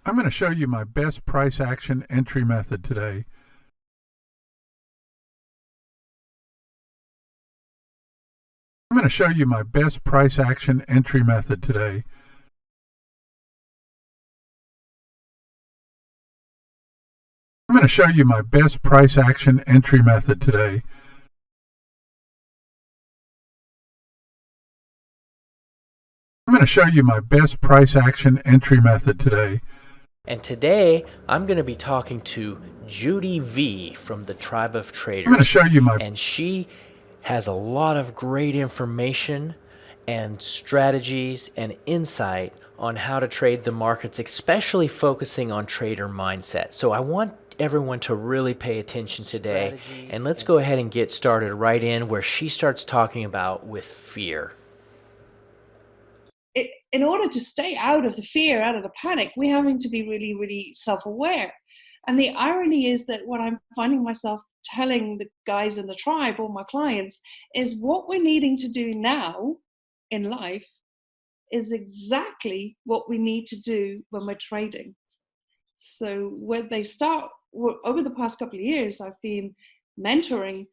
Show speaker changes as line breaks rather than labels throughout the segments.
I'm going to show you my best price action entry method today. I'm going to show you my best price action entry method today. I'm going to show you my best price action entry method today. I'm going to show you my best price action entry method today.
And today, I'm going to be talking to Judy V from the Tribe of
I'm going to
Traders.
show you my
And she has a lot of great information and strategies and insight on how to trade the markets, especially focusing on trader mindset. So I want everyone to really pay attention today. And let's go ahead and get started right in where she starts talking about with fear.
In order to stay out of the fear, out of the panic, we're having to be really, really self-aware. And the irony is that what I'm finding myself telling the guys in the tribe, or my clients, is what we're needing to do now in life is exactly what we need to do when we're trading. So when they start, over the past couple of years, I've been mentoring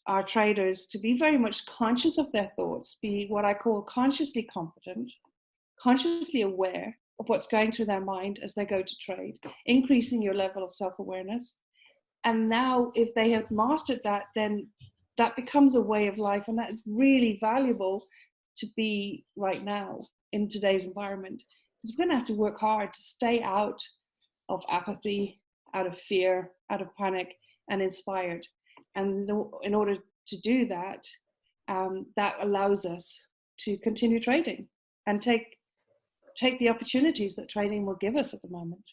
our traders to be very much conscious of their thoughts, be what I call consciously competent, consciously aware of what's going through their mind as they go to trade, increasing your level of self-awareness. And now if they have mastered that, then that becomes a way of life, and that is really valuable to be right now in today's environment, because we're going to have to work hard to stay out of apathy, out of fear, out of panic, and inspired. And in order to do that, that allows us to continue trading and take the opportunities that trading will give us at the moment.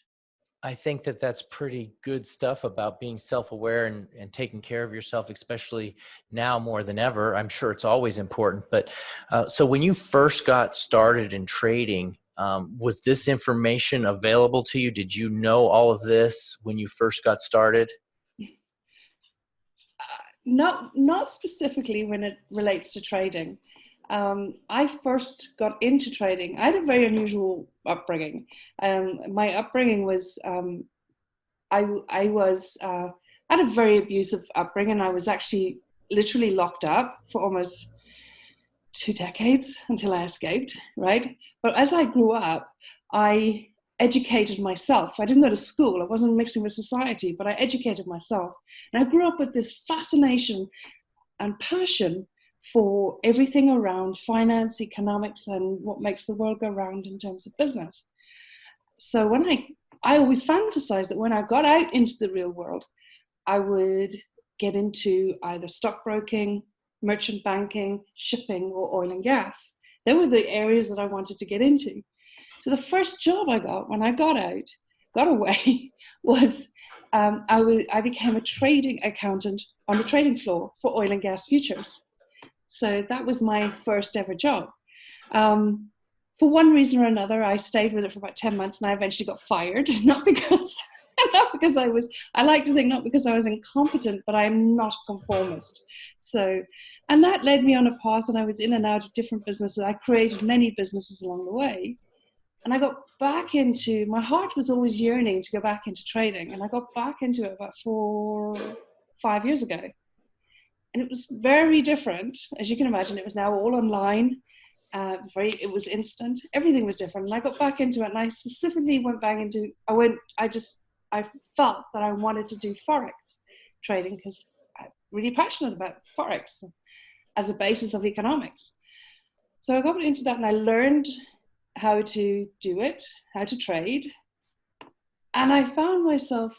I think that that's pretty good stuff about being self-aware and taking care of yourself, especially now more than ever. I'm sure it's always important. But so when you first got started in trading, was this information available to you? Did you know all of this when you first got started?
Not specifically when it relates to trading. I first got into trading. I had a very unusual upbringing. My upbringing was I had a very abusive upbringing. I was actually literally locked up for almost 2 decades until I escaped, right? But as I grew up, I educated myself. I didn't go to school. I wasn't mixing with society, but I educated myself. And I grew up with this fascination and passion for everything around finance, economics, and what makes the world go round in terms of business. So when I always fantasized that when I got out into the real world, I would get into either stockbroking, merchant banking, shipping, or oil and gas. They were the areas that I wanted to get into. So the first job I got when I got away, was I became a trading accountant on the trading floor for oil and gas futures. So that was my first ever job. For one reason or another, I stayed with it for about 10 months and I eventually got fired, not because I like to think not because I was incompetent, but I'm not a conformist. So, and that led me on a path, and I was in and out of different businesses. I created many businesses along the way. And I got back into, my heart was always yearning to go back into trading. And I got back into it about 5 years ago. And it was very different. As you can imagine, it was now all online. It was instant. Everything was different. And I got back into it. And I specifically went back into, I felt that I wanted to do Forex trading because I'm really passionate about Forex as a basis of economics. So I got into that and I learned how to do it, how to trade. And I found myself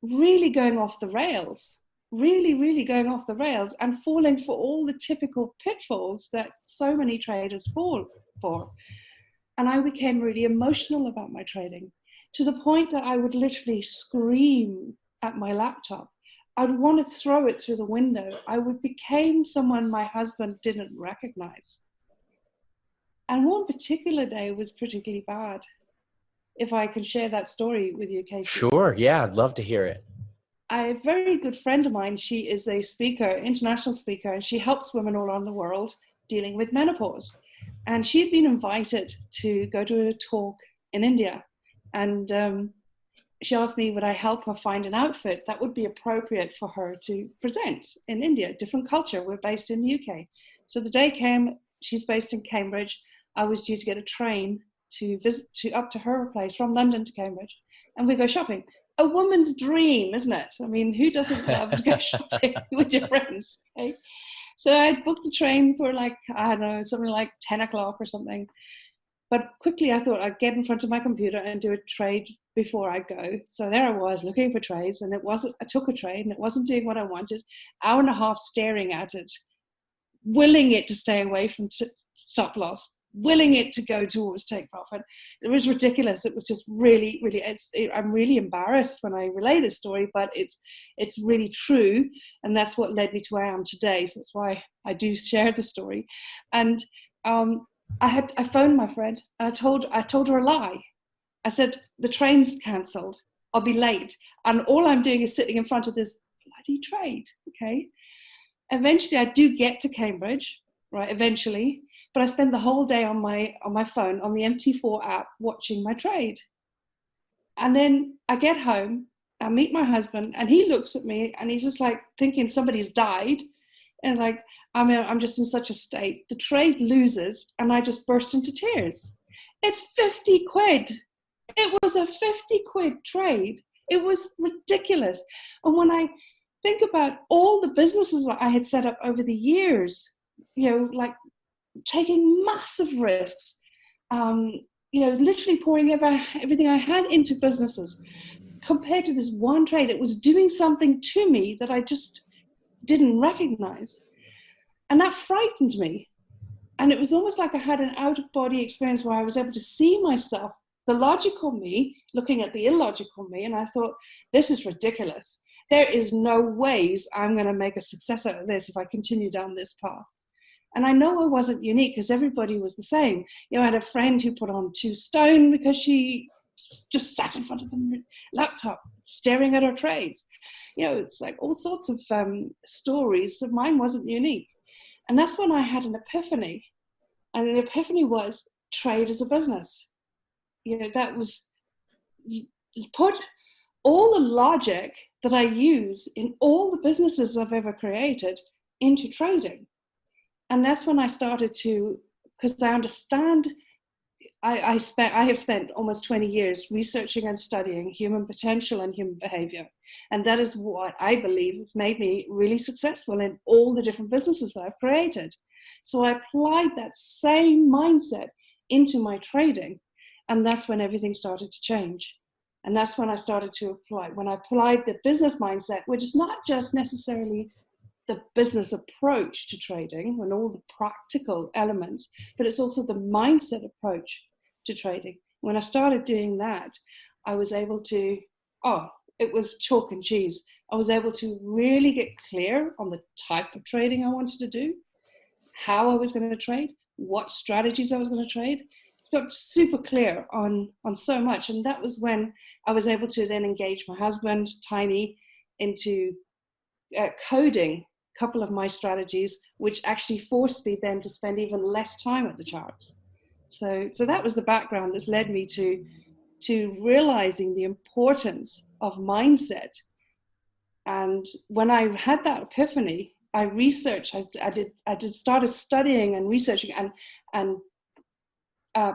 really going off the rails, really going off the rails and falling for all the typical pitfalls that so many traders fall for. And I became really emotional about my trading, to the point that I would literally scream at my laptop. I'd want to throw it through the window. I became someone my husband didn't recognize. And one particular day was particularly bad. If I can share that story with you, Casey.
Sure. Yeah, I'd love to hear it.
A very good friend of mine, she is a speaker, international speaker, and she helps women all around the world dealing with menopause. And she had been invited to go to a talk in India. And she asked me, would I help her find an outfit that would be appropriate for her to present in India, different culture. We're based in the UK. So the day came, she's based in Cambridge. I was due to get a train to visit up to her place from London to Cambridge, and we go shopping. A woman's dream, isn't it? I mean, who doesn't love to go shopping with your friends? Okay? So I booked a train for like, I don't know, something like 10 o'clock or something. But quickly I thought I'd get in front of my computer and do a trade before I go. So there I was looking for trades, and I took a trade and it wasn't doing what I wanted. Hour and a half staring at it, willing it to stay away from stop loss, willing it to go towards take profit. It was ridiculous. It was just really, really, I'm really embarrassed when I relay this story, but it's really true. And that's what led me to where I am today. So that's why I do share the story. And I phoned my friend and I told her a lie. I said, the train's cancelled. I'll be late. And all I'm doing is sitting in front of this bloody trade. Okay. Eventually I do get to Cambridge, right? Eventually, but I spend the whole day on my phone, on the MT4 app, watching my trade. And then I get home, I meet my husband, and he looks at me and he's just like thinking somebody's died. And like, I'm just in such a state. The trade loses and I just burst into tears. It's 50 quid. It was a 50 quid trade. It was ridiculous. And when I think about all the businesses that I had set up over the years, like taking massive risks, literally pouring everything I had into businesses, compared to this one trade, it was doing something to me that I just didn't recognize. And that frightened me. And it was almost like I had an out-of-body experience where I was able to see myself, the logical me, looking at the illogical me, and I thought, this is ridiculous. There is no ways I'm going to make a success out of this if I continue down this path. And I know I wasn't unique because everybody was the same. I had a friend who put on 2 stone because she just sat in front of the laptop staring at her trades. It's like all sorts of stories. So mine wasn't unique. And that's when I had an epiphany. And the epiphany was trade as a business. That was, you put all the logic that I use in all the businesses I've ever created into trading. And that's when I started to, because I understand, I have spent almost 20 years researching and studying human potential and human behavior. And that is what I believe has made me really successful in all the different businesses that I've created. So I applied that same mindset into my trading. And that's when everything started to change. And that's when I started to when I applied the business mindset, which is not just necessarily the business approach to trading and all the practical elements, but it's also the mindset approach to trading. When I started doing that, I was able to, it was chalk and cheese. I was able to really get clear on the type of trading I wanted to do, how I was going to trade, what strategies I was going to trade. Got super clear on so much. And that was when I was able to then engage my husband, Tiny, into coding a couple of my strategies, which actually forced me then to spend even less time at the charts. So that was the background that's led me to realizing the importance of mindset. And when I had that epiphany, I researched, I started studying and researching and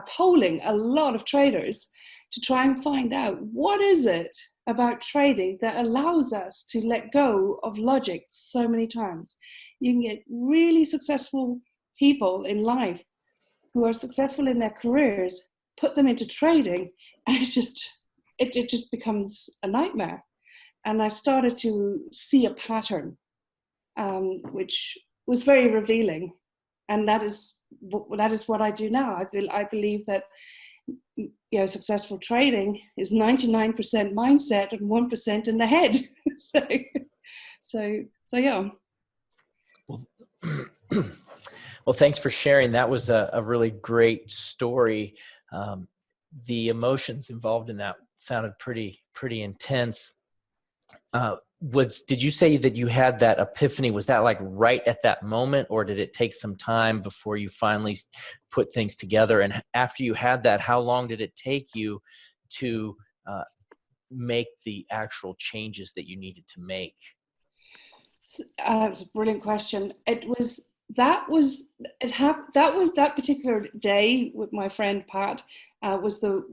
polling a lot of traders to try and find out what is it about trading that allows us to let go of logic so many times. You can get really successful people in life who are successful in their careers, put them into trading, and it just becomes a nightmare. And I started to see a pattern, which was very revealing. And that is what I do now. I believe that successful trading is 99% mindset and 1% in the head. so yeah.
Well, thanks for sharing. That was a really great story. The emotions involved in that sounded pretty intense. Did you say that you had that epiphany? Was that like right at that moment, or did it take some time before you finally put things together? And after you had that, how long did it take you to make the actual changes that you needed to make?
It was a brilliant question. That particular day with my friend Pat was the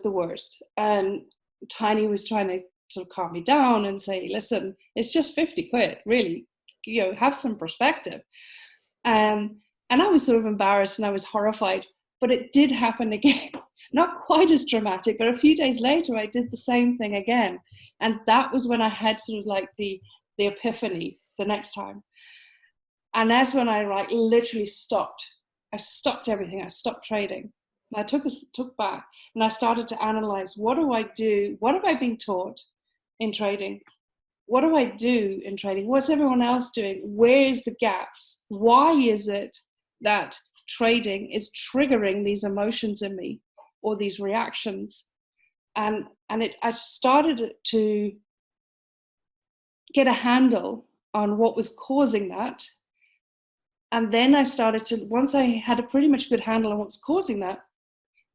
worst. And Tiny was trying to sort of calm me down and say, listen, it's just 50 quid, really, have some perspective. And I was sort of embarrassed and I was horrified, but it did happen again. Not quite as dramatic, but a few days later, I did the same thing again. And that was when I had sort of like the epiphany the next time. And that's when I literally stopped. I stopped everything. I stopped trading. And I took back and I started to analyze, what do I do? What am I being taught in trading? What do I do in trading? What's everyone else doing? Where's the gaps? Why is it that trading is triggering these emotions in me or these reactions? And I started to get a handle on what was causing that. And then I started to, once I had a pretty much good handle on what's causing that,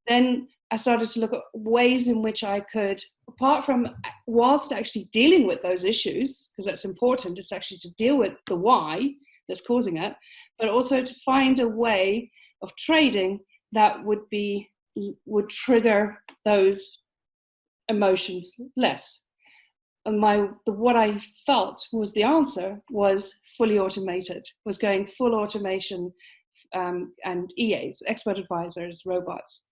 then I started to look at ways in which I could, apart from whilst actually dealing with those issues, because that's important, it's actually to deal with the why that's causing it, but also to find a way of trading that would trigger those emotions less. And what I felt was the answer was fully automated, was going full automation and EAs, expert advisors, robots.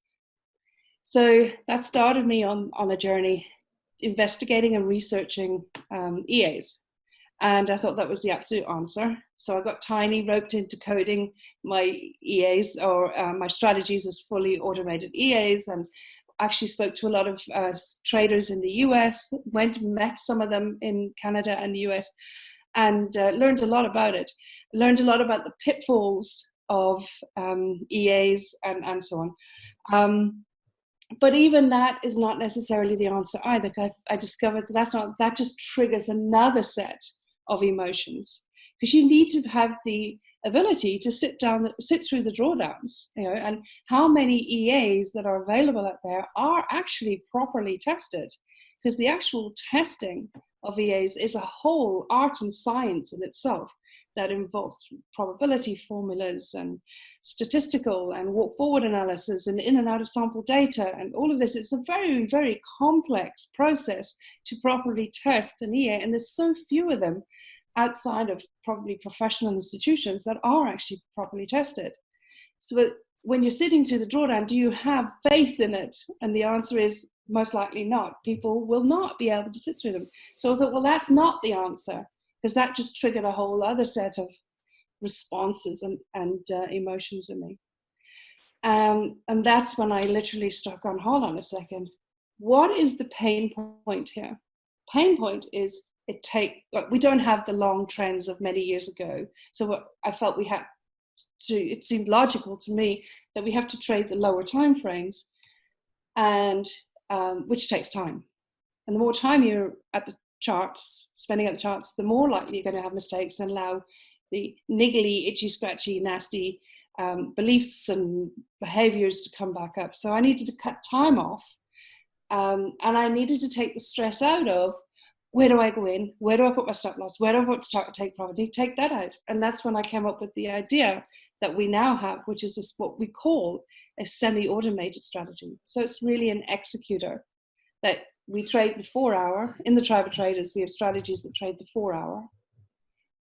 So that started me on a journey investigating and researching EAs. And I thought that was the absolute answer. So I got Tiny roped into coding my EAs or my strategies as fully automated EAs, and actually spoke to a lot of traders in the US, went and met some of them in Canada and the US, and learned a lot about it. Learned a lot about the pitfalls of EAs and so on. But even that is not necessarily the answer either. I discovered that just triggers another set of emotions, because you need to have the ability to sit through the drawdowns, and how many EAs that are available out there are actually properly tested, because the actual testing of EAs is a whole art and science in itself that involves probability formulas and statistical and walk forward analysis and in and out of sample data and all of this. It's a very, very complex process to properly test an EA, and there's so few of them outside of probably professional institutions that are actually properly tested. So when you're sitting to the drawdown, do you have faith in it? And the answer is most likely not. People will not be able to sit through them. So I thought, well, that's not the answer, because that just triggered a whole other set of responses and emotions in me. And that's when I literally struck on, hold on a second, what is the pain point here? Pain point is we don't have the long trends of many years ago. So what I felt we had to, it seemed logical to me that we have to trade the lower time frames, and which takes time. And the more time you're at the charts, spending at the charts, the more likely you're going to have mistakes and allow the niggly, itchy, scratchy, nasty beliefs and behaviors to come back up. So I needed to cut time off, and I needed to take the stress out of, where do I go in? Where do I put my stop loss? Where do I put to take profit? Take that out. And that's when I came up with the idea that we now have, which is what we call a semi-automated strategy. So it's really an executor that we trade the 4 hour. In the tribe of traders, we have strategies that trade the 4 hour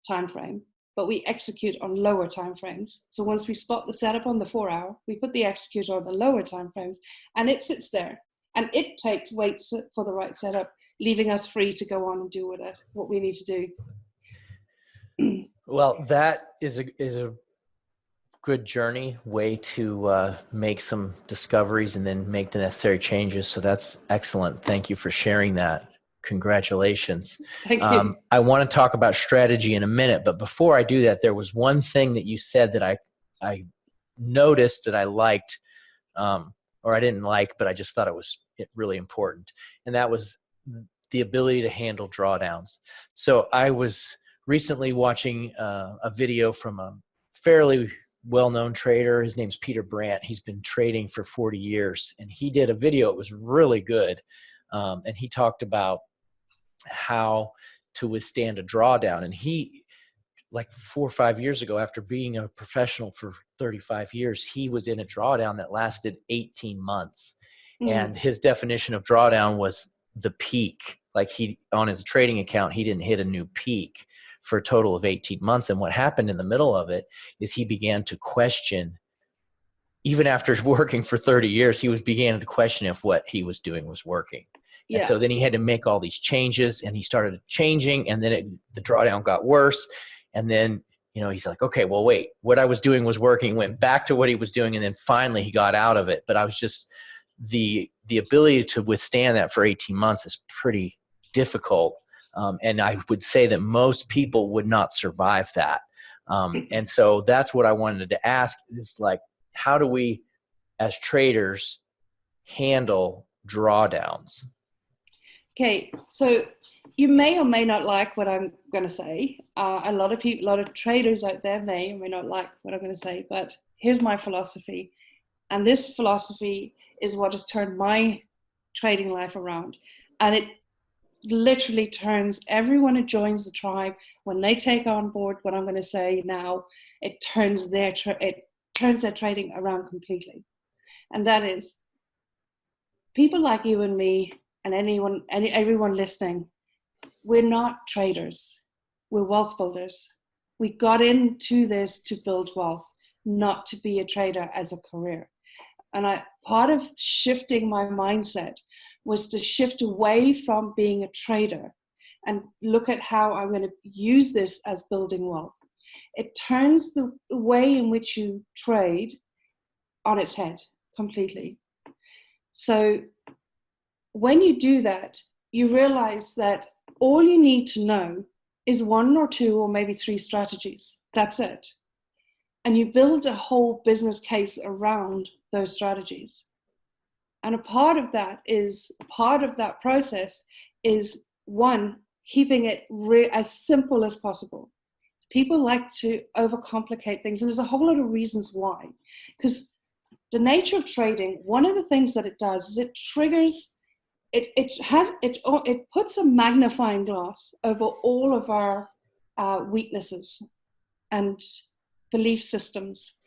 time frame, but we execute on lower time frames. So once we spot the setup on the 4 hour, we put the executor on the lower time frames, and it sits there and it waits for the right setup, leaving us free to go on and do what we need to do.
Well, that is a good journey, way to make some discoveries and then make the necessary changes. So that's excellent. Thank you for sharing that. Congratulations.
Thank you.
I want to talk about strategy in a minute, but before I do that, there was one thing that you said that I noticed that I liked, or I didn't like, but I just thought it was really important. And that was the ability to handle drawdowns. So I was recently watching a video from a fairly well-known trader. His name's Peter Brandt. He's been trading for 40 years, and he did a video. It was really good. And he talked about how to withstand a drawdown. And he, like 4 or 5 years ago, after being a professional for 35 years, he was in a drawdown that lasted 18 months. And his definition of drawdown was the peak. Like, he, on his trading account, he didn't hit a new peak for a total of 18 months. And what happened in the middle of it is he began to question, even after working for 30 years, he began to question if what he was doing was working. And so then he had to make all these changes, and he started changing, and then the drawdown got worse. And then, he's like, okay, well, wait, what I was doing was working, went back to what he was doing. And then finally he got out of it. But I was just, the ability to withstand that for 18 months is pretty difficult. And I would say that most people would not survive that. And so that's what I wanted to ask is, like, how do we as traders handle drawdowns?
Okay, so you may or may not like what I'm going to say. A lot of traders out there may or may not like what I'm going to say, but here's my philosophy. And this philosophy is what has turned my trading life around. And it literally turns everyone who joins the tribe, when they take on board what I'm going to say now, it turns their trading around completely. And that is, people like you and me and everyone listening, we're not traders. We're wealth builders. We got into this to build wealth, not to be a trader as a career. And part of shifting my mindset was to shift away from being a trader and look at how I'm going to use this as building wealth. It turns the way in which you trade on its head completely. So when you do that, you realize that all you need to know is 1 or 2 or maybe 3 strategies. That's it. And you build a whole business case around those strategies. And a part of that process is, 1, keeping it as simple as possible. People like to overcomplicate things, and there's a whole lot of reasons why. Because the nature of trading, one of the things that it does is it triggers, it puts a magnifying glass over all of our weaknesses and belief systems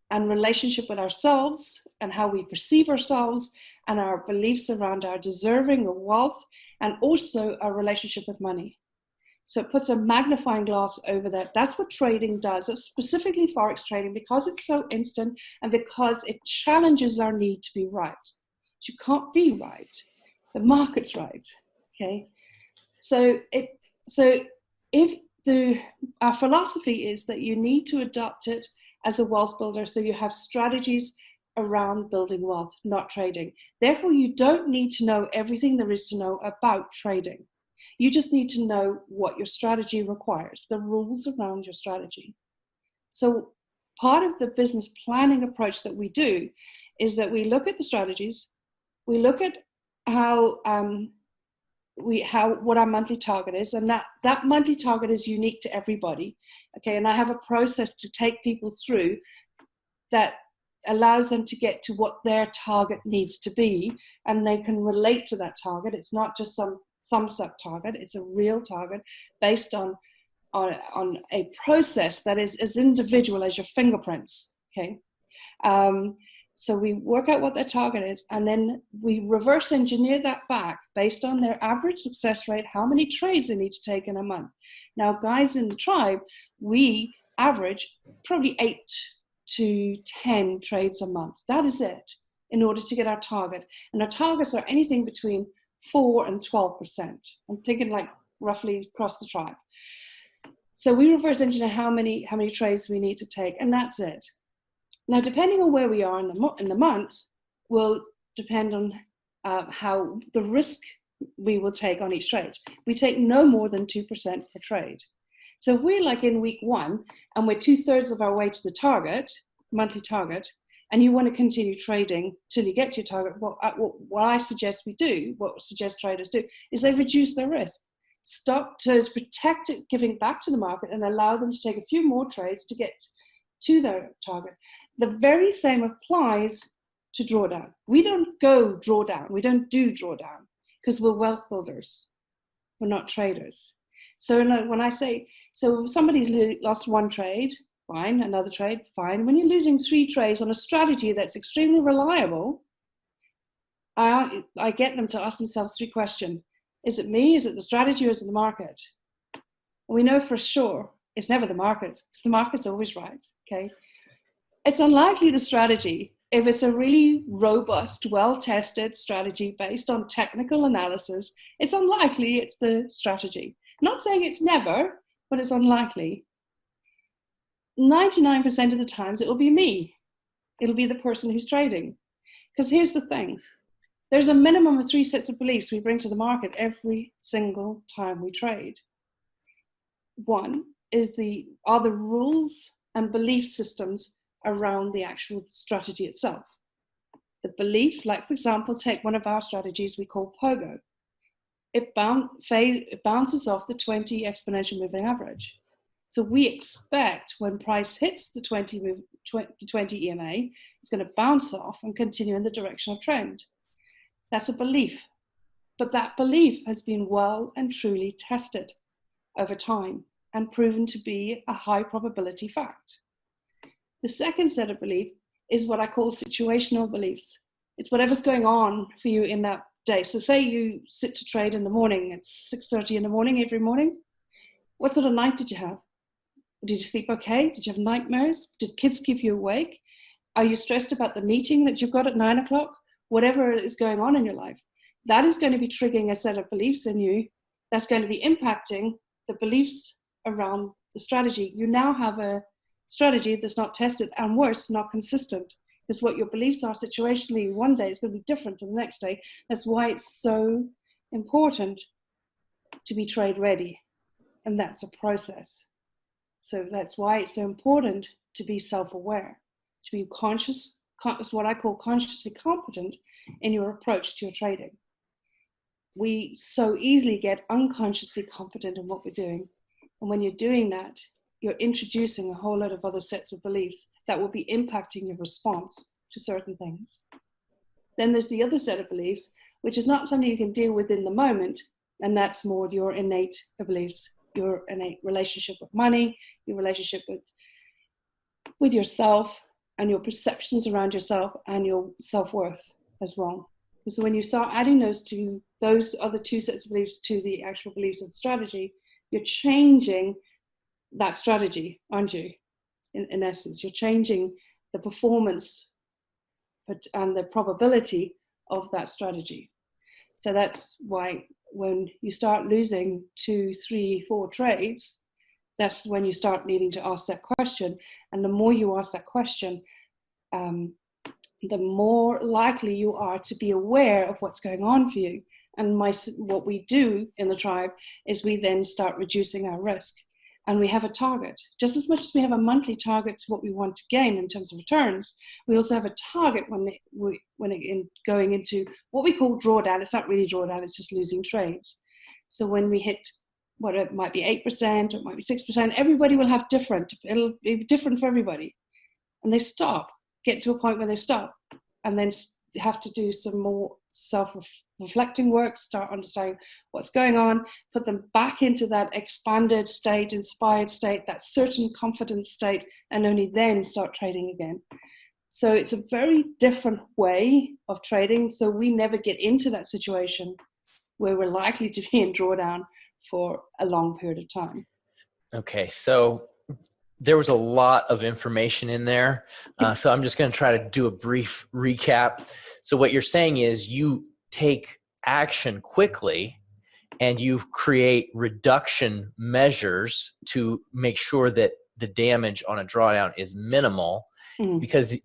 and relationship with ourselves and how we perceive ourselves and our beliefs around our deserving of wealth, and also our relationship with money. So it puts a magnifying glass over that. That's what trading does. It's specifically Forex trading, because it's so instant and because it challenges our need to be right. You can't be right. The market's right. Okay. So our philosophy is that you need to adopt it as a wealth builder, so you have strategies around building wealth, not trading. Therefore, you don't need to know everything there is to know about trading. You just need to know what your strategy requires, the rules around your strategy. So part of the business planning approach that we do is that we look at the strategies, we look at what our monthly target is, and that monthly target is unique to everybody. Okay, and I have a process to take people through that allows them to get to what their target needs to be, and they can relate to that target. It's not just some thumbs up target, it's a real target based on a process that is as individual as your fingerprints. Okay. So we work out what their target is, and then we reverse engineer that back based on their average success rate, how many trades they need to take in a month. Now, guys in the tribe, we average probably 8 to 10 trades a month. That is it, in order to get our target. And our targets are anything between 4 and 12%. I'm thinking like roughly across the tribe. So we reverse engineer how many trades we need to take, and that's it. Now, depending on where we are in the month, will depend on how the risk we will take on each trade. We take no more than 2% per trade. So if we're like in week 1 and we're 2/3 of our way to the target, monthly target, and you want to continue trading till you get to your target, what I suggest we do, what suggest traders do, is they reduce their risk. Stop to protect it, giving back to the market, and allow them to take a few more trades to get to their target. The very same applies to drawdown. We don't go drawdown. We don't do drawdown because we're wealth builders. We're not traders. So when I say, so somebody's lost one trade, fine, another trade, fine. When you're losing 3 trades on a strategy that's extremely reliable, I get them to ask themselves 3 questions. Is it me? Is it the strategy? Or is it the market? And we know for sure it's never the market, because the market's always right, okay? It's unlikely the strategy. If it's a really robust, well-tested strategy based on technical analysis, it's unlikely it's the strategy. Not saying it's never, but it's unlikely. 99% of the times it will be me. It'll be the person who's trading. Because here's the thing. There's a minimum of 3 sets of beliefs we bring to the market every single time we trade. One is are the rules and belief systems around the actual strategy itself. The belief, like for example, take one of our strategies we call POGO. It bounces off the 20 exponential moving average. So we expect when price hits the 20 EMA, it's going to bounce off and continue in the direction of trend. That's a belief. But that belief has been well and truly tested over time and proven to be a high probability fact. The second set of belief is what I call situational beliefs. It's whatever's going on for you in that day. So say you sit to trade in the morning, it's 6:30 in the morning every morning. What sort of night did you have? Did you sleep okay? Did you have nightmares? Did kids keep you awake? Are you stressed about the meeting that you've got at 9 o'clock? Whatever is going on in your life, that is going to be triggering a set of beliefs in you that's going to be impacting the beliefs around the strategy. You now have a strategy that's not tested, and worse, not consistent, because what your beliefs are situationally one day is going to be different to the next day. That's why it's so important to be trade ready, and that's a process. So that's why it's so important to be self-aware, to be conscious, what I call consciously competent in your approach to your trading. We so easily get unconsciously competent in what we're doing. And when you're doing that, you're introducing a whole lot of other sets of beliefs that will be impacting your response to certain things. Then there's the other set of beliefs, which is not something you can deal with in the moment, and that's more your innate beliefs, your innate relationship with money, your relationship with yourself, and your perceptions around yourself and your self-worth as well. And so when you start adding those other 2 sets of beliefs to the actual beliefs of the strategy, you're changing that strategy, aren't you? In essence, you're changing the performance and the probability of that strategy. So that's why when you start losing 2, 3, 4 trades, that's when you start needing to ask that question. And the more you ask that question, the more likely you are to be aware of what's going on for you. And what we do in the tribe is we then start reducing our risk. And we have a target. Just as much as we have a monthly target to what we want to gain in terms of returns, we also have a target going into what we call drawdown. It's not really drawdown, it's just losing trades. So when we hit what it might be 8%, or it might be 6%, everybody will have it'll be different for everybody. And they get to a point where they stop, and then have to do some more self-reflecting work, start understanding what's going on, put them back into that expanded state, inspired state, that certain confidence state, and only then start trading again. So it's a very different way of trading. So we never get into that situation where we're likely to be in drawdown for a long period of time.
Okay, so there was a lot of information in there. So I'm just going to try to do a brief recap. So what you're saying is you take action quickly and you create reduction measures to make sure that the damage on a drawdown is minimal, because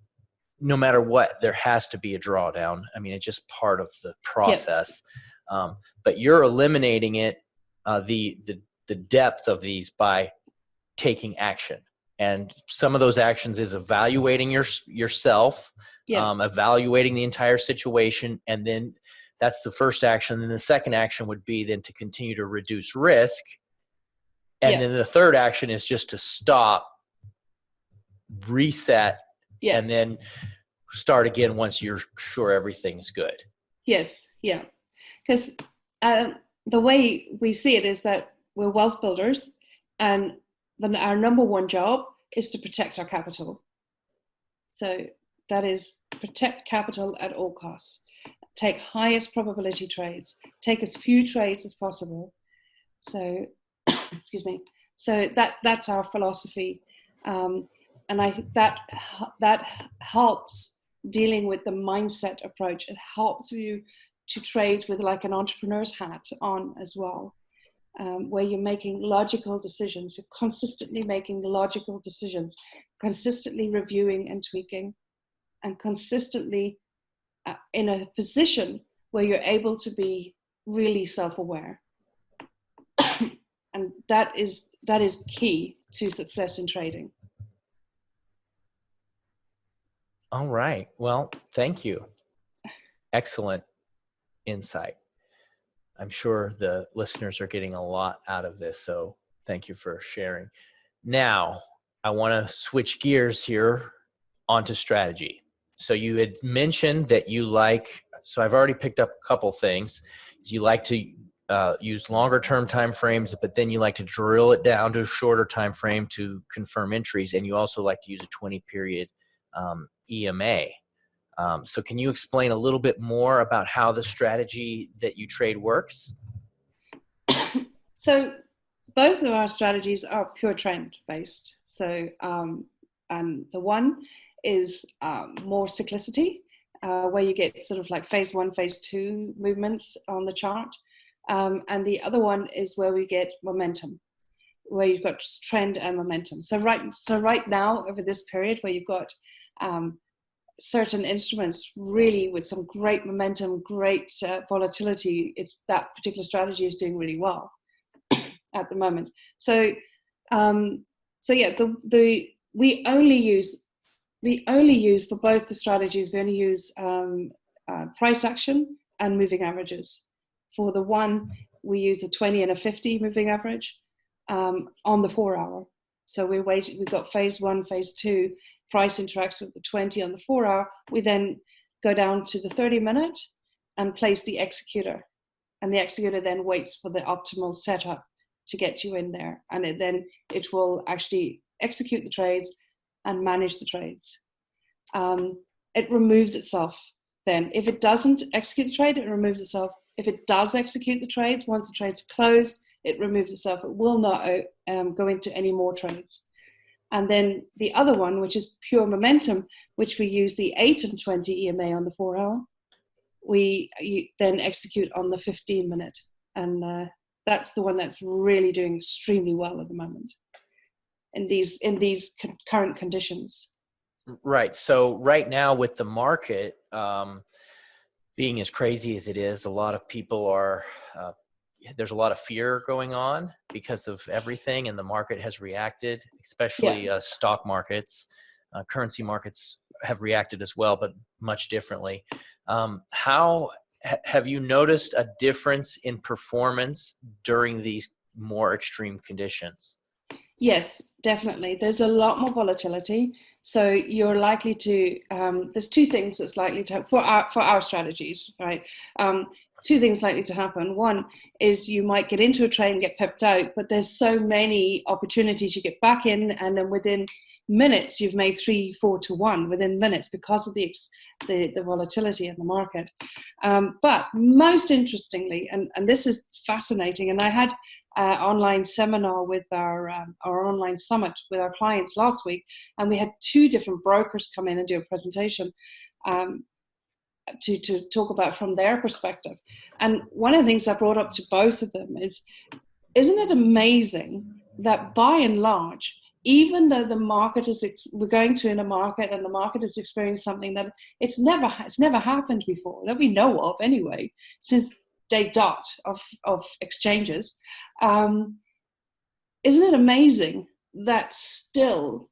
no matter what, there has to be a drawdown. I mean, it's just part of the process. Yep. But you're eliminating it, the depth of these by taking action. And some of those actions is evaluating yourself, evaluating the entire situation. And then that's the first action. And then the second action would be then to continue to reduce risk. And then the third action is just to stop reset
Yeah.
and then start again once you're sure everything's good.
Yes. Yeah. Because the way we see it is that we're wealth builders, and then our number one job is to protect our capital. So that is protect capital at all costs. Take highest probability trades. Take as few trades as possible. So, excuse me. So that's our philosophy, and I think that helps dealing with the mindset approach. It helps you to trade with like an entrepreneur's hat on as well, where you're making logical decisions. You're consistently making logical decisions, consistently reviewing and tweaking, and consistently in a position where you're able to be really self-aware. And that is key to success in trading.
All right. Well, thank you. Excellent insight. I'm sure the listeners are getting a lot out of this, so thank you for sharing. Now, I want to switch gears here onto strategy. So you had mentioned that you like, so I've already picked up a couple things. You like to use longer term time frames, but then you like to drill it down to a shorter time frame to confirm entries, and you also like to use a 20 period EMA. So can you explain a little bit more about how the strategy that you trade works?
So both of our strategies are pure trend based. So and the one is more cyclicity, where you get sort of like phase one, phase two movements on the chart. And the other one is where we get momentum, where you've got trend and momentum. So right now, over this period where you've got certain instruments really with some great momentum, great volatility, it's that particular strategy is doing really well at the moment. So yeah, we only use for both the strategies, we only use price action and moving averages. For the one, we use a 20 and a 50 moving average on the 4 hour. So we've got phase one, phase two, price interacts with the 20 on the 4 hour. We then go down to the 30-minute and place the executor. And the executor then waits for the optimal setup to get you in there. And it will actually execute the trades and manage the trades. It removes itself then. If it doesn't execute the trade, it removes itself. If it does execute the trades, once the trades are closed, it removes itself. It will not go into any more trades. And then the other one, which is pure momentum, which we use the 8 and 20 EMA on the 4 hour, you then execute on the 15-minute. And that's the one that's really doing extremely well at the moment in these current conditions.
Right. So right now with the market being as crazy as it is, a lot of people are, there's a lot of fear going on because of everything, and the market has reacted, especially stock markets. Currency markets have reacted as well, but much differently. How have you noticed a difference in performance during these more extreme conditions?
Yes, definitely. There's a lot more volatility. So you're likely to, there's two things that's likely to, for our strategies, right? Two things likely to happen. One is you might get into a trade and get pepped out, but there's so many opportunities you get back in, and then within minutes you've made 3-4 to 1 within minutes because of the volatility in the market. But most interestingly, and this is fascinating, and I had an online seminar with our online summit with our clients last week, and we had 2 different brokers come in and do a presentation to talk about from their perspective. And one of the things I brought up to both of them is, isn't it amazing that by and large, even though the market we're going to in a market and the market is experiencing something that it's never happened before, that we know of anyway, since day dot of exchanges, isn't it amazing that still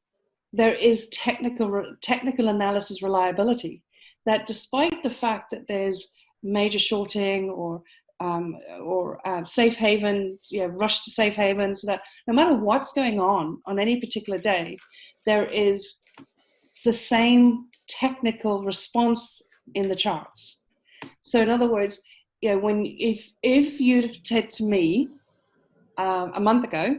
there is technical analysis reliability, that despite the fact that there's major shorting or safe havens, rush to safe havens, that no matter what's going on any particular day, there is It's the same technical response in the charts. So in other words, if you'd have said to me a month ago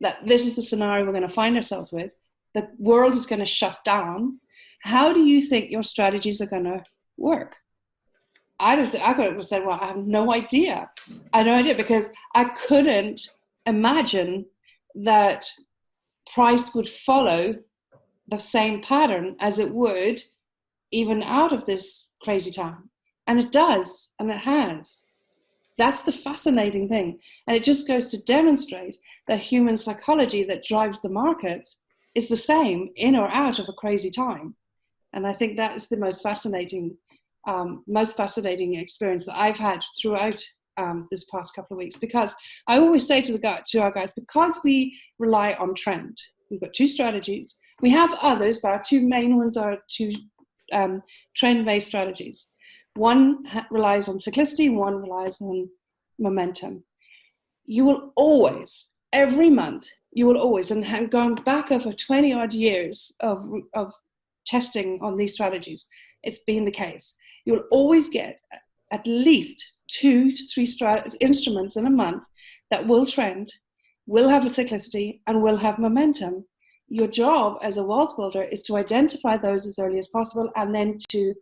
that this is the scenario we're going to find ourselves with, the world is going to shut down, how do you think your strategies are going to work? I could have said, well, I have no idea. I had no idea, because I couldn't imagine that price would follow the same pattern as it would even out of this crazy time. And it does, and it has. That's the fascinating thing. And it just goes to demonstrate that human psychology that drives the markets is the same in or out of a crazy time. And I think that is the most fascinating experience that I've had throughout this past couple of weeks. Because I always say to our guys, because we rely on trend, we've got two strategies. We have others, but our two main ones are two trend-based strategies. One relies on cyclicity, one relies on momentum. You will always, every month, and going back over 20 odd years of testing on these strategies, it's been the case. You'll always get at least 2 to 3 instruments in a month that will trend, will have a cyclicity, and will have momentum. Your job as a wealth builder is to identify those as early as possible, and then to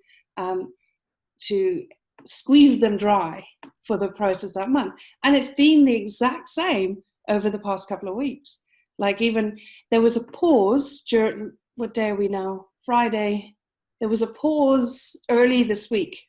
squeeze them dry for the process that month. And it's been the exact same over the past couple of weeks. Like, even there was a pause during, what day are we now? Friday. There was a pause early this week.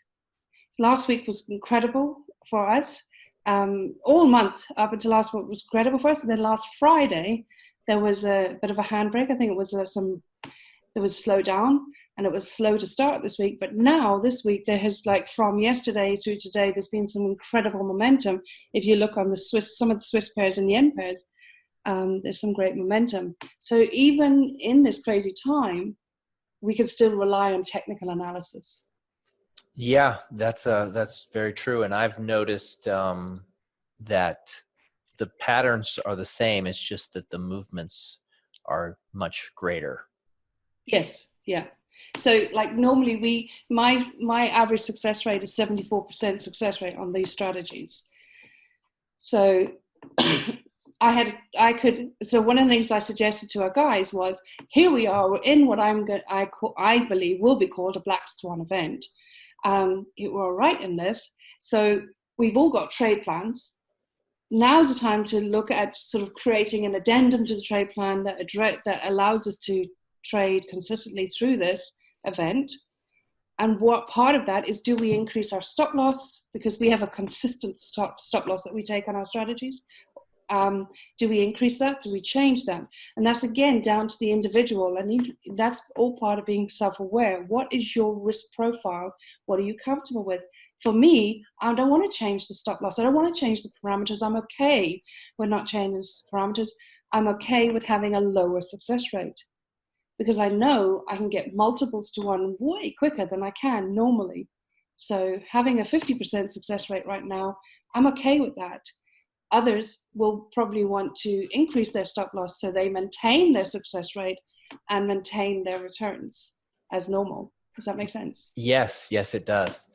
Last week was incredible for us. All month up until last week was incredible for us. And then last Friday, there was a bit of a handbrake. I think it was there was slow down, and it was slow to start this week. But now this week, there has, like, from yesterday through today, there's been some incredible momentum. If you look on some of the Swiss pairs and yen pairs, there's some great momentum. So even in this crazy time, we can still rely on technical analysis.
Yeah, that's very true. And I've noticed that the patterns are the same. It's just that the movements are much greater.
Yes. Yeah. So, like, normally my average success rate is 74% success rate on these strategies. So so one of the things I suggested to our guys was, here we are, we're in what I believe will be called a black swan event. We're all right in this. So we've all got trade plans. Now's the time to look at sort of creating an addendum to the trade plan that allows us to trade consistently through this event. And what part of that is, do we increase our stop loss, because we have a consistent stop loss that we take on our strategies? Do we increase that? Do we change that? And that's, again, down to the individual. And that's all part of being self-aware. What is your risk profile? What are you comfortable with? For me, I don't want to change the stop loss. I don't want to change the parameters. I'm okay with not changing the parameters. I'm okay with having a lower success rate, because I know I can get multiples to one way quicker than I can normally. So having a 50% success rate right now, I'm okay with that. Others will probably want to increase their stop loss so they maintain their success rate and maintain their returns as normal. Does that make sense?
Yes, it does.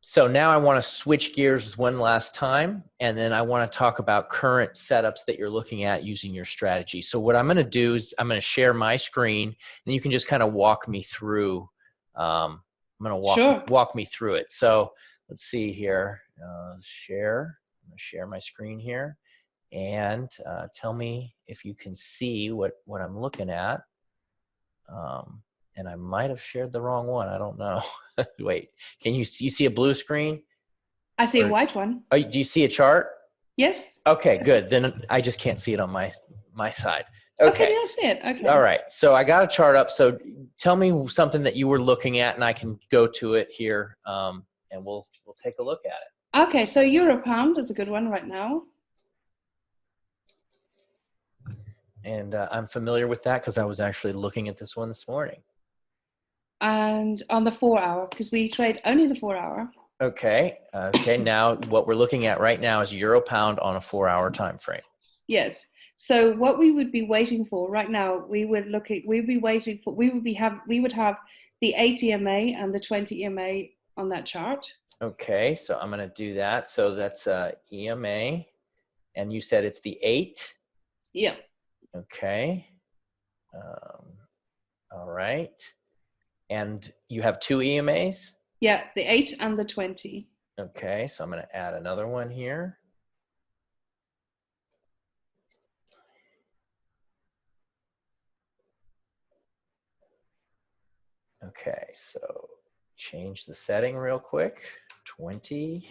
So now I want to switch gears one last time, and then I want to talk about current setups that you're looking at using your strategy. So what I'm going to do is I'm going to share my screen, and you can just kind of walk me through. I'm going to walk me through it. So let's see here. Share. I'm going to share my screen here, and tell me if you can see what I'm looking at. And I might have shared the wrong one. I don't know. Wait, can you see a blue screen?
I see a white one.
Oh, do you see a chart?
Yes.
Okay, good. Then I just can't see it on my side. Okay.
You don't see it. Okay.
All right. So I got a chart up. So tell me something that you were looking at, and I can go to it here, and we'll take a look at it.
Okay. So euro pound is a good one right now.
And I'm familiar with that because I was actually looking at this one this morning.
And on the 4 hour, because we trade only the 4 hour.
Okay. Now what we're looking at right now is euro pound on a 4 hour time frame.
Yes. So what we would be waiting for right now, we would have the 8 EMA and the 20 EMA on that chart.
Okay, so I'm going to do that. So that's EMA, and you said it's the 8?
Yeah.
Okay. All right. And you have 2 EMAs?
Yeah, the 8 and the 20.
Okay, so I'm going to add another one here. Okay, so change the setting real quick. 20.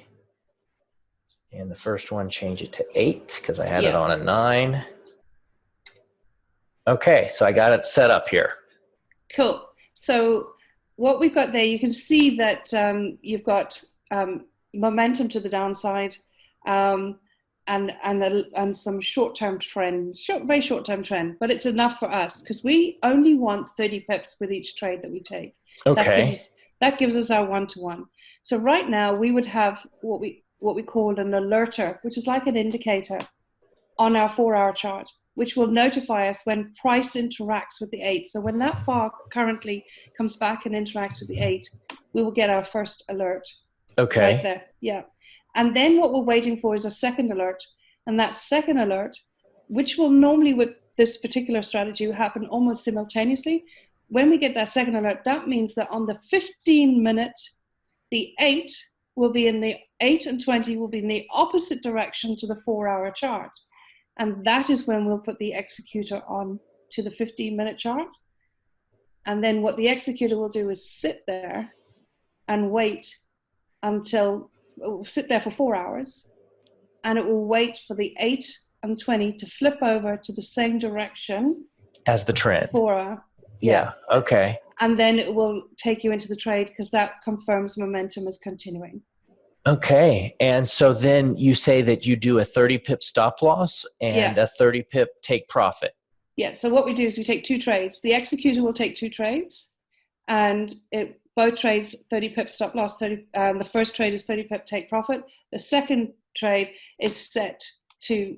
And the first one, change it to 8 because I had it on a 9. Okay, so I got it set up here.
Cool. So what we've got there, you can see that you've got momentum to the downside, and some short-term trend, very short-term trend, but it's enough for us because we only want 30 pips with each trade that we take.
Okay.
That gives us our one-to-one. So right now we would have what we call an alerter, which is like an indicator on our 4-hour chart, which will notify us when price interacts with the 8. So when that bar currently comes back and interacts with the 8, we will get our first alert.
Okay.
Right there. Yeah. And then what we're waiting for is a second alert. And that second alert, which will normally with this particular strategy happen almost simultaneously. When we get that second alert, that means that on the 15-minute, the 8 will be in the 8 and 20 will be in the opposite direction to the 4-hour chart. And that is when we'll put the executor on to the 15-minute chart. And then what the executor will do is sit there and wait sit there for 4 hours, and it will wait for the 8 and 20 to flip over to the same direction
as the trend.
4 hour.
Yeah. Okay.
And then it will take you into the trade because that confirms momentum is continuing.
Okay. And so then you say that you do a 30 pip stop loss and a 30 pip take profit.
Yeah. So what we do is we take 2 trades. The executor will take 2 trades, and both trades 30 pip stop loss. The first trade is 30 pip take profit. The second trade is set to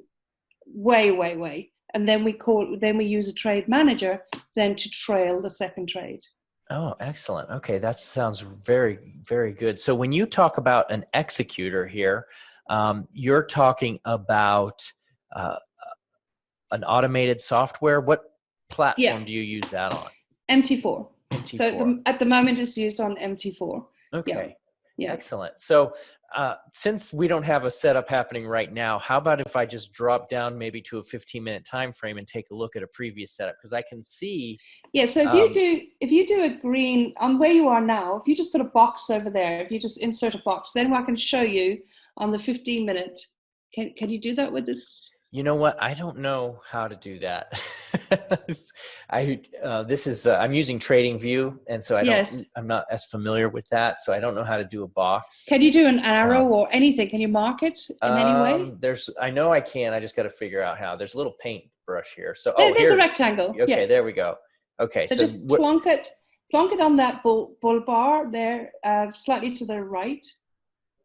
way, and then we use a trade manager then to trail the second trade.
Oh, excellent. Okay, that sounds very, very good. So when you talk about an executor here, you're talking about an automated software. What platform do you use that on?
MT4.
MT4.
So at the moment it's used on MT4.
Okay.
Yeah.
Excellent. So since we don't have a setup happening right now, how about if I just drop down maybe to a 15-minute time frame and take a look at a previous setup? Because I can see.
Yeah. So if you do a green on where you are now, if you just put a box over there, if you just insert a box, then I can show you on the 15-minute. Can you do that with this?
You know what? I don't know how to do that. I'm using TradingView, and so I'm not as familiar with that, so I don't know how to do a box.
Can you do an arrow or anything? Can you mark it in any way?
I know I can. I just got to figure out how. There's a little paint brush here. So
there's a rectangle.
Okay,
yes.
There we go. Okay,
so just plonk it on that bull bar there, slightly to the right.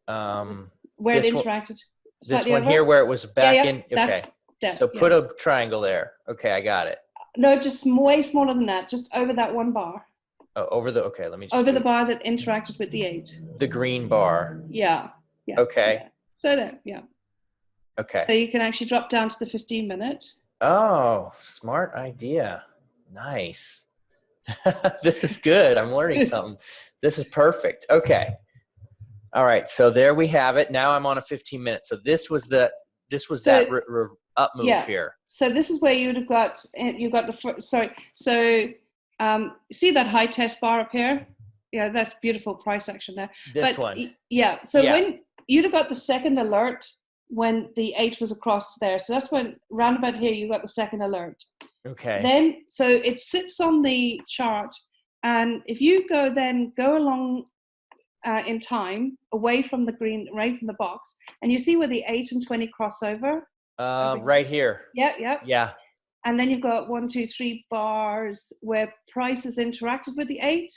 Where it interacted.
This one here where it was back in. Okay. So put a triangle there. Okay, I got it.
No, just way smaller than that. Just over that one bar.
Oh, okay, let me just
over the bar that interacted with the 8.
The green bar.
Yeah.
Okay.
Yeah. So there,
Okay.
So you can actually drop down to the 15-minute.
Oh, smart idea. Nice. This is good. I'm learning something. This is perfect. Okay. All right, so there we have it. Now I'm on a 15-minute. So this was that up move here.
So this is where you would have got the see that high test bar up here? Yeah, that's beautiful price action there.
This one.
Yeah. So when you'd have got the second alert when the 8 was across there. So that's when round about here you got the second alert.
Okay.
Then so it sits on the chart, and if you go along in time, away from the green, away from the box, and you see where the 8 and 20 cross over?
Right here.
Yeah. And then you've got 1, 2, 3 bars where price has interacted with the 8.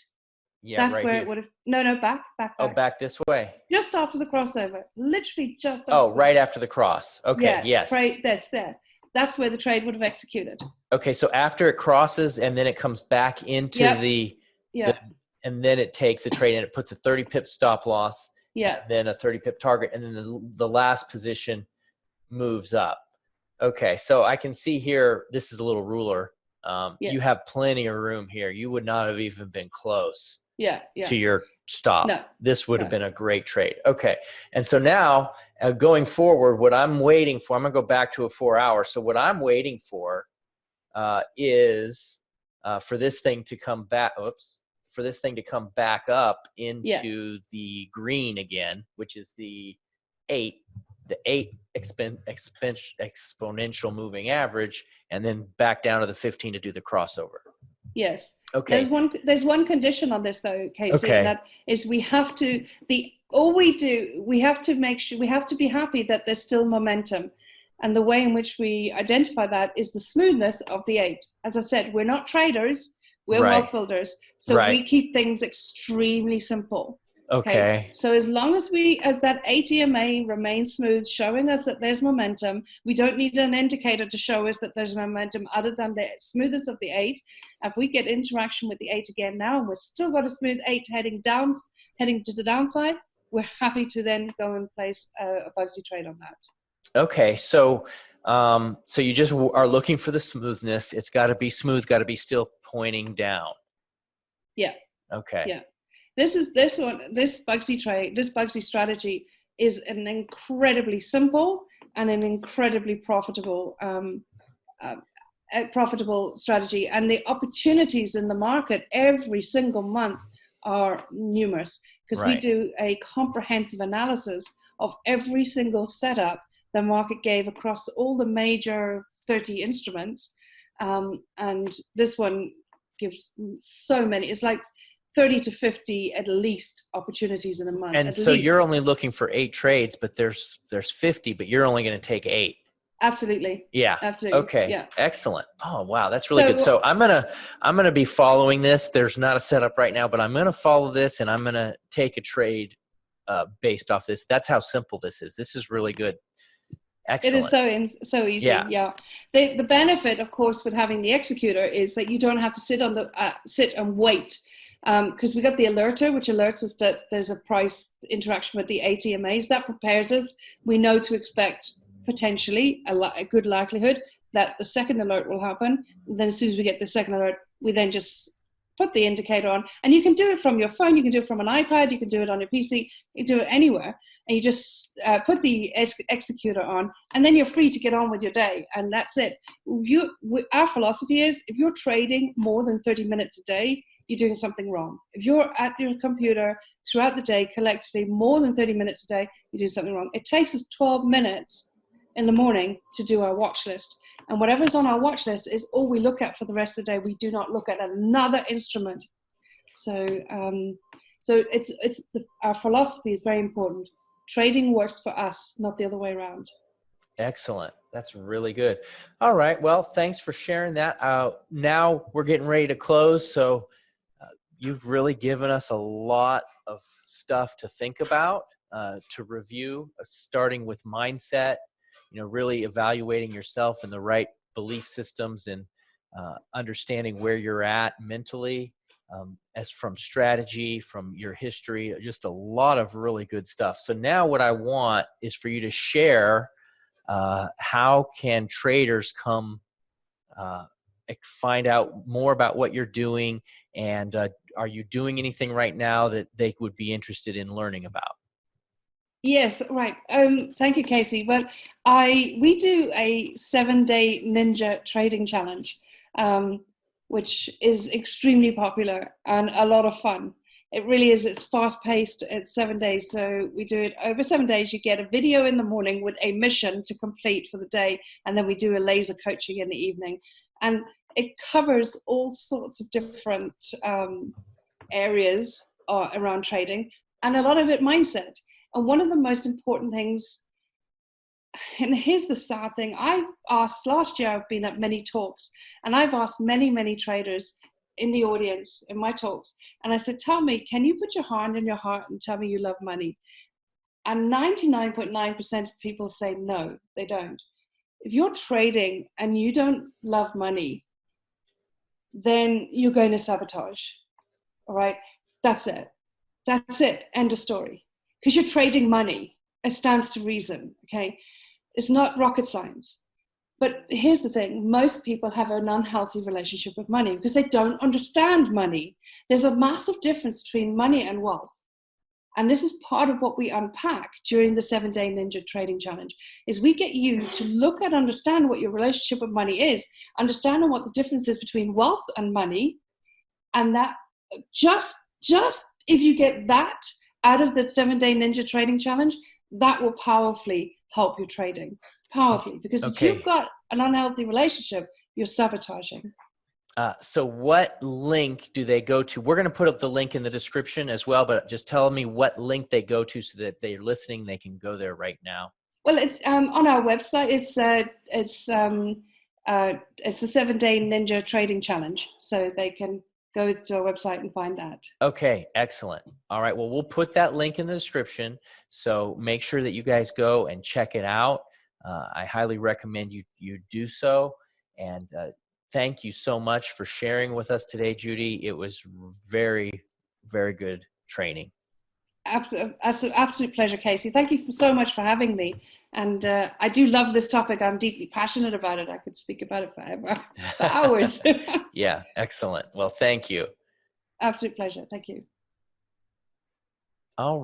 Yeah,
that's where here. It would have. No, back.
Oh, back this way.
Just after the crossover, literally just. After
right after the cross. Okay.
Yeah,
yes.
Right. There. that's where the trade would have executed.
Okay, so after it crosses and then it comes back into
Yep.
the,
Yeah.
and then it takes the trade and it puts a 30 pip stop loss,
Yeah.
and then a 30 pip target, and then the last position moves up. Okay, so I can see here, this is a little ruler. You have plenty of room here. You would not have even been close to your stop.
No.
This would have been a great trade. Okay, and so now going forward, what I'm waiting for, I'm going to go back to a 4 hour. So what I'm waiting for is for this thing to come back. For this thing to come back up into the green again, which is the 8 exponential moving average, and then back down to the 15 to do the crossover.
Yes.
Okay.
There's one condition on this though, Casey,
Okay.
and that is we have to make sure, we have to be happy that there's still momentum. And the way in which we identify that is the smoothness of the 8. As I said, we're not traders, we're wealth builders. So we keep things extremely simple.
Okay.
So as long as that 8 EMA remains smooth, showing us that there's momentum, we don't need an indicator to show us that there's momentum other than the smoothness of the 8. If we get interaction with the 8 again now, and we're still got a smooth 8 heading to the downside, we're happy to then go and place a Bugsy trade on that.
Okay. So you just are looking for the smoothness. It's got to be smooth, got to be still pointing down.
Yeah.
Okay.
Yeah. This Bugsy strategy is an incredibly simple and an incredibly profitable strategy. And the opportunities in the market every single month are numerous because we do a comprehensive analysis of every single setup the market gave across all the major 30 instruments. And this one gives so many. It's like 30 to 50 at least opportunities in a month.
And so you're only looking for 8 trades, but there's 50, but you're only going to take 8.
Absolutely.
Yeah.
Absolutely.
Okay.
Yeah.
Excellent. Oh, wow. That's really good. So I'm going to be following this. There's not a setup right now, but I'm going to follow this and I'm going to take a trade based off this. That's how simple this is. This is really good. Excellent.
It is so easy. Yeah. The benefit, of course, with having the executor is that you don't have to sit and wait. Because we got the alerter, which alerts us that there's a price interaction with the 8 EMAs. That prepares us. We know to expect potentially a good likelihood that the second alert will happen. And then as soon as we get the second alert, we then just put the indicator on. And you can do it from your phone. You can do it from an iPad. You can do it on your PC. You can do it anywhere. And you just put the executor on, and then you're free to get on with your day. And that's it. Our philosophy is if you're trading more than 30 minutes a day, you're doing something wrong. If you're at your computer throughout the day, collectively more than 30 minutes a day, you do something wrong. It takes us 12 minutes in the morning to do our watch list. And whatever's on our watch list is all we look at for the rest of the day. We do not look at another instrument. So our philosophy is very important. Trading works for us, not the other way around.
Excellent. That's really good. All right. Well, thanks for sharing that. Now we're getting ready to close. So you've really given us a lot of stuff to think about, to review, starting with mindset, really evaluating yourself and the right belief systems and understanding where you're at mentally, as from strategy, from your history, just a lot of really good stuff. So now what I want is for you to share how can traders come find out more about what you're doing, and are you doing anything right now that they would be interested in learning about?
Yes, right. Thank you, Casey. Well, we do a 7-day ninja trading challenge, which is extremely popular and a lot of fun. It really is. It's fast-paced. It's 7 days, so we do it over 7 days. You get a video in the morning with a mission to complete for the day, and then we do a laser coaching in the evening. And it covers all sorts of different areas around trading, and a lot of it mindset. And one of the most important things, and here's the sad thing, last year I've been at many talks, and I've asked many, many traders in the audience in my talks, and I said, tell me, can you put your hand in your heart and tell me you love money? And 99.9% of people say no, they don't. If you're trading and you don't love money, then you're going to sabotage. All right. That's it. That's it. End of story. Because you're trading money. It stands to reason. Okay. It's not rocket science. But here's the thing. Most people have an unhealthy relationship with money because they don't understand money. There's a massive difference between money and wealth. And this is part of what we unpack during the 7-Day Ninja Trading Challenge, is we get you to look and understand what your relationship with money is, understanding what the difference is between wealth and money. And that just if you get that out of the 7-Day Ninja Trading Challenge, that will powerfully help your trading. Powerfully. Because if you've got an unhealthy relationship, you're sabotaging.
So what link do they go to? We're going to put up the link in the description as well, but just tell me what link they go to so that they're listening. They can go there right now.
Well, it's on our website. It's the 7-Day Ninja Trading Challenge. So they can go to our website and find that.
Okay, excellent. All right. Well, we'll put that link in the description. So make sure that you guys go and check it out. I highly recommend you do so. And thank you so much for sharing with us today, Judy. It was very, very good training.
Absolute pleasure, Casey. Thank you so much for having me. And I do love this topic. I'm deeply passionate about it. I could speak about it forever, for hours.
Yeah, excellent. Well, thank you.
Absolute pleasure. Thank you.
All right.